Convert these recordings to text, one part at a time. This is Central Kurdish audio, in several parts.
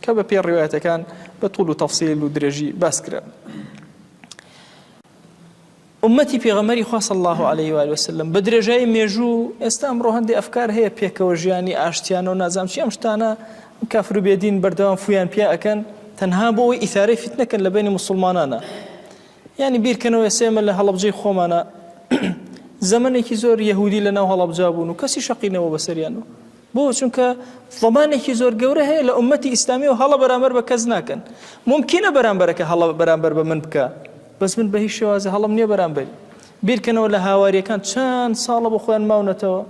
کە بە پێ ڕێوایەتەکان بە توڵ و تەفسیل و درێژی باس کرا. ئومەتی پێغەمبەری خوا صلی الله علیه و آله وسلم بە درێژایی مێژوو ئێستا ئەمڕۆ هەندێک ئەفکار هەیە پێکەوە ژیانی ئاشتیانە و نازام چی ئەم شتانە کافر و بێدین بەردەوام فویان پێ ئەکەن تەنها بۆ ئەوەی ئیثارەی فتنەکەن لە بینی موسڵمانانە. یعنی بیرکەنەوە سێمە لە هەڵەبجەی خۆمانە زەمانێکی زۆر یەهودی لەناو هەڵەبجا بوون و کەسی شەقینەوە بەسەریانەوە. بۆ چونکە زەمانێکی زۆر گەورە هەیە لە ئومەتی ئیسلامی و هەڵە بەرامبەر بە کەس ناکەن. ممکنە بەرامبەرەکە هەڵە بەرامبەر بە من بکە، بەس من بە هیچ شێوازە هەڵم نییە بەرامبەری. بیرکەنەوە لە هاواریەکان چەند ساڵە بۆ خۆیان ماونەتەوە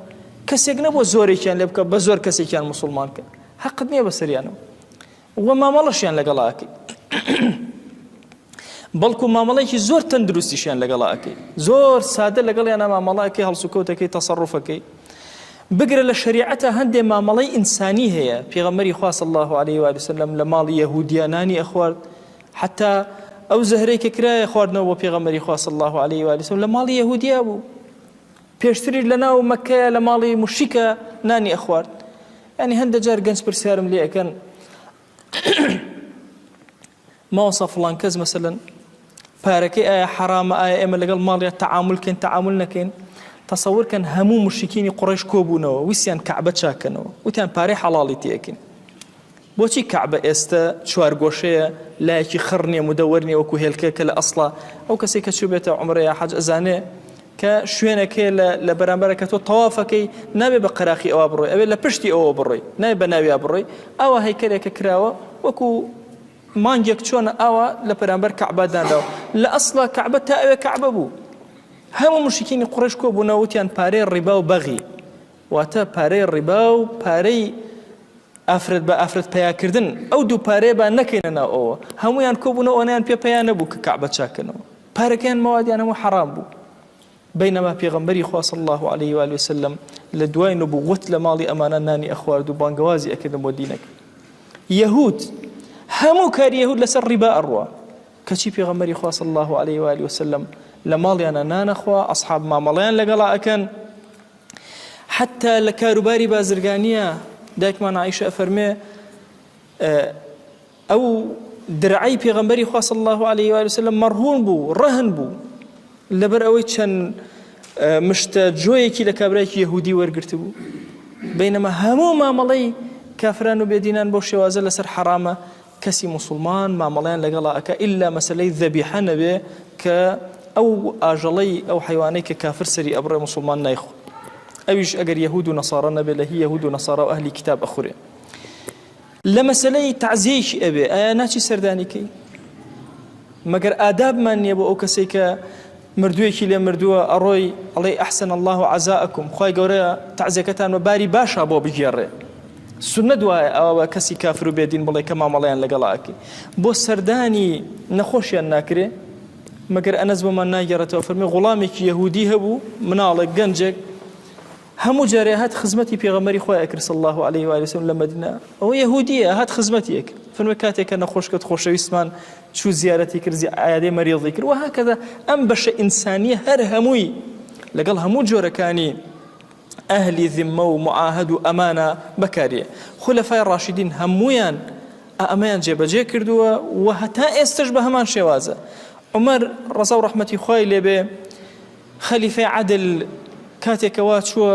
کەسێک نەبووە زۆرێکیان لێ بکە بە زۆر کەسێکیان موسڵمان کە حەقت نییە بەسەریانەوە وە مامەڵەشیان لەگەڵاکەی بەڵکو مامەڵەیەکی زۆر تەندروستیشیان لەگەڵاکەی زۆر سادە لەگەڵیانە مامەڵەکەی هەڵسوکەوتەکەی تەسەڕوفەکەی بگرە لە شریعەتە هەندێ مامەڵەی ئینسانی هەیە. پێغەمبەری خوا صلی الله علیه و آله وسلم لە ماڵی یەهودیانانی ئەخوارد حتا ئەو زەهرەی کە کرایە خواردنەوە بۆ پێغەمبەری خوا صلی الله علیه و آله وسلم لە ماڵی یەهودیا بوو. پێشتری لەناو مەککەیە لە ماڵی موشریکە نانی ئەخوارد. یعنی هەندێک جار گەنج پرسیارم لێ ئەکەن ماوەسا فڵان کەس مەسەلەن پارەکەی ئایا حرامە، ئایا ئێمە لەگەڵ ماڵیان تەعامولکەین تەعامول نەکەین. تەسەورکەن هەموو مشرکینی قوڕیش کۆبوونەوە ویسیان کەعبە چاکەنەوە وتیان پارەی حەڵاڵی تێکەین. بۆچی کەعبە ئێستا چوارگۆشەیە لایەکی خڕ نییە مودەوەر نییە وەکو هێلکە کە لە ئەسڵا ئەو کەسێک کە چوو بێتە عومرە یا حەج ئەزانێ کە شوێنەکەی لە بەرامبەرەکە تۆ تەوافەکەی نابێ بە قەراخی ئەوە بڕۆی ئەوێ لە پشتی ئەوە بڕۆی نابێ بە ناویا بڕۆی. ئەوە هەیکەلێکە کراوە وەکو مانگێک چۆنە ئەوە لە بەرامبەر کەعبە دانراوە. لە ئەسڵا کەعبە تا ئەوێ کەعبە بوو. هەموو مشرکینی قوڕیش کۆبوونەوە وتیان پارەی ڕیبا و بەغی واتە پارەی ڕیبا و پارەی ئافرەت بە ئافرەت پەیاکردن ئەو دوو پارەیە با نەکەینە ناو ئەوە. هەمویان کۆبوونەوە ئەوانیان پێ پەیا نەبوو کە کەعبە چاکەنەوە. پارەکەیان مەوادیان هەموو حەرام بوو. بەینەما پێغەمبەری خوا صلی الله علیه و آله وسلم لە دوای نبووەت لە ماڵی ئەمانە نانی ئەخوارد و بانگەوازی ئەکردن بۆ دینەکە. یەهود هەموو کاری یەهود لەسەر ڕیبا ئەڕوا کەچی پێغەمبەری خوا صلی الله علیه و آله وسلم لە ماڵیانە نانەخوا ئەسحاب مامەڵەیان لەگەڵا ئەکەن. حتا لە کاروباری بازرگانیە دایکمان عایشە ئەفەرمێ ئەو درعی پێغەمبەری خوا صلی الله علیه و آله وسلم مەرهوون بوو ڕەهن بوو لەبەر ئەوەی چەند مشتە جۆیەکی لە کابرایەکی یەهودی وەرگرت بوو. بەینەما هەموو مامەڵەی کافران و بێدینان بۆ شێوازە لەسەر حرامە کەسی موسڵمان مامەڵەیان لەگەڵا ئەکە ئیلا مەسەلەی ذەبیحە نەبێ کە ئەو ئاژەڵەی ئەو حیوانەی کە کافر سەری ئەبڕێ موسڵمان نایخۆ. ئەویش ئەگەر یەهود و نەسارە نەبێ لە هی یەهود و نەسارە و ئەهلی کتاب ئەخورێ. لە مەسەلەی تەعزیەیەکی ئەبێ ئایا ناچی سەردانیکەی مەگەر ئادابمان نییە بۆ ئەو کەسێک کە مردوویەکی لێ مردووە ئەڕۆی ئەڵێ ئەحسن الله عەزاءکم خوای گەورەیە تەعزیەکەتان بە باری باشە بۆ بگێڕێ. سنە دوایە ئەوە کەسی کافر و بێدین بڵێ کە مامەڵەیان لەگەڵاکەی بۆ سەردانی نەخۆشیان ناکرێ. مەگەر ئەنەس بۆمان ناگەڕێتەوە فەرمێ غوڵامێکی یەهودی هەبوو مناڵێک گەنجێک هەموو جارێ هات خزمەتی پێغەمبەری خوا ئەکرد صلی الله علیه و آله وسلم لە مەدینە. ئەوە یەهودیە هات خزمەتی ئەکرد. فەرمێ کاتێکە نەخۆشکەت خۆشەویستمان چوو زیارەتی کرد عیادەی مەریضی کرد و هەکەدا ئەم بەشە ئینسانیە هەر هەمووی لەگەڵ هەموو جۆرەکانی ئەهلی ذمە و معاهد و ئەمانە بەکارێ. خولەفای ڕاشیدین هەموویان ئەمەیان جێبەجێ کردووە و هەتا ئێستش بە هەمان شێوازە. عومەر ڕەزا و ڕەحمەتی خوای لێبێ خەلیفەی عەدل کاتێکەوە چووە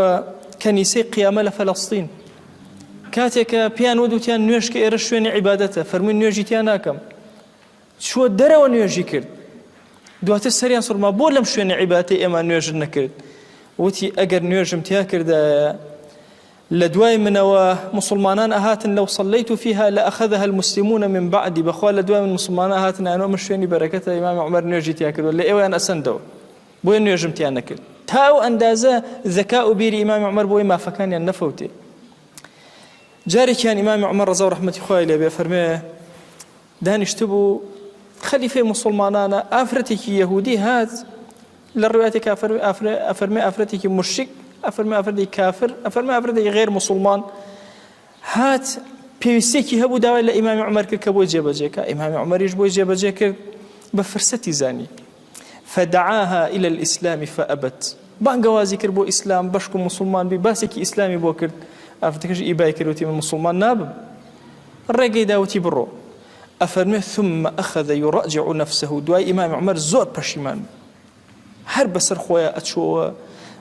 کەنیسەی قیامە لە فەلەستین کاتێکە پیان وەدوتیان نوێژ کە ئێرە شوێنی عیبادەتە فەرمووی نوێژی تیان ناکەم. چووە دەرەوە نوێژی کرد. دواتر سەریان سوڕما بۆ لەم شوێنی عیبادەتی ئێمە نوێژت نەکرد. وتی ئەگەر نوێژم تیا کردایە لە دوای منەوە مسلمانان ئەهاتن لەو صەلەیت فیها لەئەخەذەها المسلمون من بعدی بەخوا لە دوای من مسلمانان ئەهاتن ئەنۆ من شوێنی بەرەکەتە ئیمام عومەر نوێژی تیا کردووە لە ئێوەیان ئەسەندەوە بۆیە نوێژم تیا نەکرد. تا ئەو ئەندازە زەکا و بیری ئیمامی عومەر بۆی مافەکانیان نەفەوتێ. جارێکیان ئیمامی عومەر ڕەزا و ڕەحمەتی خوای لێبێ فەرمێ دانیشتبوو خەلیفەی مسلمانانە ئافرەتێکی یەهودی هات لە ڕوایەتێک ئەفەرمێ ئافرەتێکی مشرک ئەفەرمێ ئافرەتێکی کافر ئەفەرمێ ئافرەتێکی غێر مسلمان هات پێویستێکی هەبوو داوای لە ئیمامی عومەر کرد کە بۆی جێبەجێکە. ئیمامی عومەریش بۆی جێبەجێ کرد بە فرسەتی زانی. فدعاها إلى الإسلام فأبت بانگوازی کرد بۆ ئیسلام بەشک و مسلمان بی باسێکی ئیسلامی بۆ کرد. ئافرەتەکەش ئیبای کردوتی من مسلمان نابم. ڕێگەی داوتی بڕۆ ئەفەرمێ ثم أخذ يراجع نفسه دوای ئیمامی عومەر زۆر پەشیمان هەر بەسەر خۆیان ئەچۆوە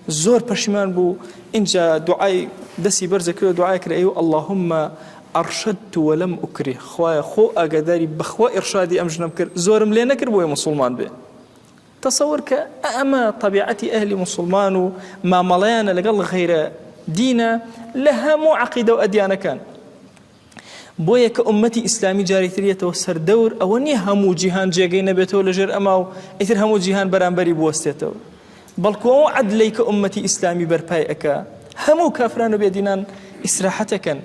زۆر پەشیمان بوو اینجا دوعای دەستی بەرزەکرێ دوعای کرد ئەیوە اللهم أرشدت ولم أكره خوایە خۆ ئاگاداری بەخوا ئێرشادی ئەم ژنم کرد زۆرم لێ نەکرد بۆیە موسڵمان بێ تصور کە ئەمە طبیعەتی ئەهلی موسڵمان و مامەڵەیانە لەگەڵ غەیرە دینە لە هەموو عەقیدە و ئەدیانەکان بۆیە کە ئومەتی ئیسلامی جاریتریەتەوە سەردەور ئەوە نییە هەموو جیهان جێگەی نەبێتەوە لەژێر ئەما و ئیتر هەموو جیهان بەرامبەری بوەستێتەوە بەڵکو ئەو عەدلەی کە ئومەتی ئیسلامی بەرپای ئەکا هەموو کافران و بێدینان ئیسراحەتەکەن